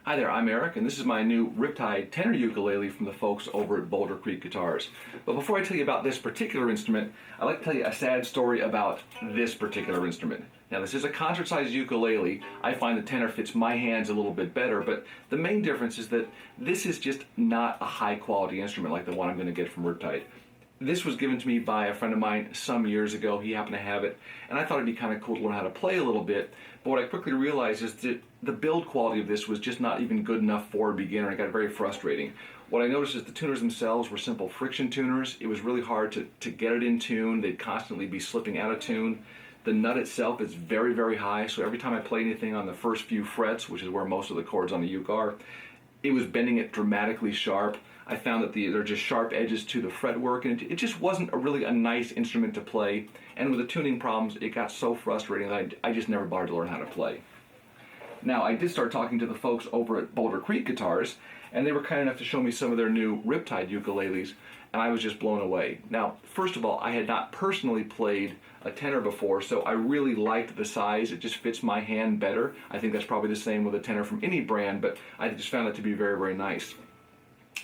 Hi there, I'm Eric, and this is my new Riptide tenor ukulele from the folks over at Boulder Creek Guitars. But before I tell you about this particular instrument, I'd like to tell you a sad story about this particular instrument. Now, this is a concert-sized ukulele. I find the tenor fits my hands a little bit better, but the main difference is that this is just not a high-quality instrument like the one I'm going to get from Riptide. This was given to me by a friend of mine some years ago. He happened to have it, and I thought it'd be kind of cool to learn how to play a little bit. But what I quickly realized is that the build quality of this was just not even good enough for a beginner. It got very frustrating. What I noticed is the tuners themselves were simple friction tuners. It was really hard to get it in tune. They'd constantly be slipping out of tune. The nut itself is very, very high, so every time I play anything on the first few frets, which is where most of the chords on the uke are, it was bending it dramatically sharp. I found that there are just sharp edges to the fretwork, and it just wasn't really a nice instrument to play. And with the tuning problems, it got so frustrating that I just never bothered to learn how to play. Now, I did start talking to the folks over at Boulder Creek Guitars, and they were kind enough to show me some of their new Riptide ukuleles, and I was just blown away. Now, first of all, I had not personally played a tenor before, so I really liked the size. It just fits my hand better. I think that's probably the same with a tenor from any brand, but I just found it to be very, very nice.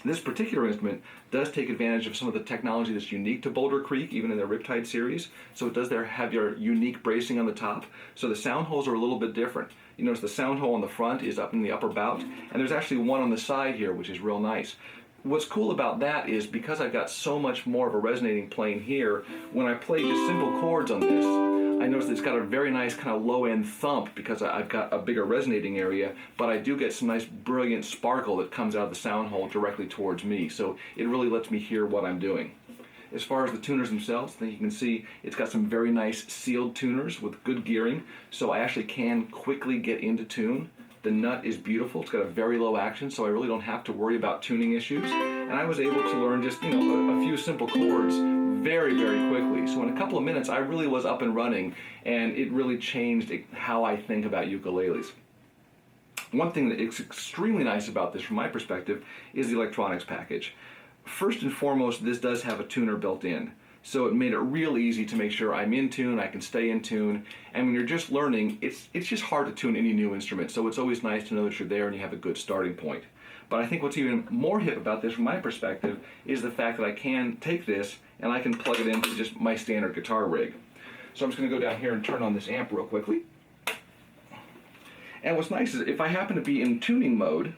This particular instrument does take advantage of some of the technology that's unique to Boulder Creek, even in their Riptide series. So it does have your unique bracing on the top. So the sound holes are a little bit different. You notice the sound hole on the front is up in the upper bout, and there's actually one on the side here, which is real nice. What's cool about that is because I've got so much more of a resonating plane here, when I play just simple chords on this, I notice it's got a very nice kind of low-end thump because I've got a bigger resonating area, but I do get some nice brilliant sparkle that comes out of the sound hole directly towards me, so it really lets me hear what I'm doing. As far as the tuners themselves, I think you can see it's got some very nice sealed tuners with good gearing, so I actually can quickly get into tune. The nut is beautiful. It's got a very low action, so I really don't have to worry about tuning issues. And I was able to learn just, a few simple chords very, very quickly. So in a couple of minutes, I really was up and running, and it really changed how I think about ukuleles. One thing that is extremely nice about this, from my perspective, is the electronics package. First and foremost, this does have a tuner built in. So it made it real easy to make sure I'm in tune, I can stay in tune, and when you're just learning, it's just hard to tune any new instrument, so it's always nice to know that you're there and you have a good starting point. But I think what's even more hip about this from my perspective is the fact that I can take this and I can plug it into just my standard guitar rig. So I'm just going to go down here and turn on this amp real quickly. And what's nice is if I happen to be in tuning mode,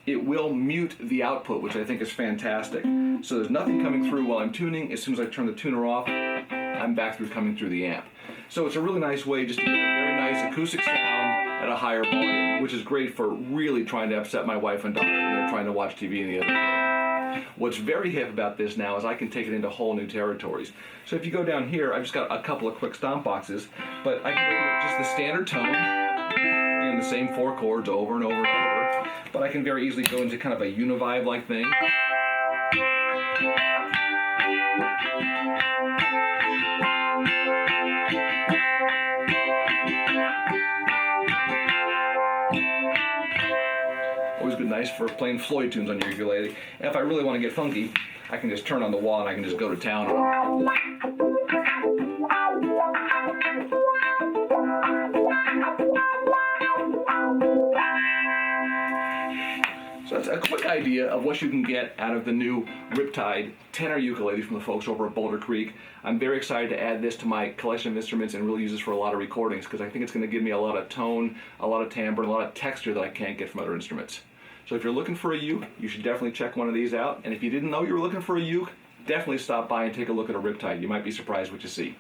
it will mute the output, which I think is fantastic. So there's nothing coming through while I'm tuning. As soon as I turn the tuner off, I'm back through coming through the amp. So it's a really nice way just to get a very nice acoustic sound at a higher volume, which is great for really trying to upset my wife and daughter when they're trying to watch TV in the other room. What's very hip about this now is I can take it into whole new territories. So if you go down here, I've just got a couple of quick stomp boxes, but I can go just the standard tone, again, the same four chords over and over and over, but I can very easily go into kind of a univibe-like thing. Always good, nice for playing Floyd tunes on your ukulele. And if I really want to get funky, I can just turn on the wall and I can just go to town. So that's a quick idea of what you can get out of the new Riptide tenor ukulele from the folks over at Boulder Creek. I'm very excited to add this to my collection of instruments and really use this for a lot of recordings because I think it's going to give me a lot of tone, a lot of timbre, and a lot of texture that I can't get from other instruments. So if you're looking for a uke, you should definitely check one of these out. And if you didn't know you were looking for a uke, definitely stop by and take a look at a Riptide. You might be surprised what you see.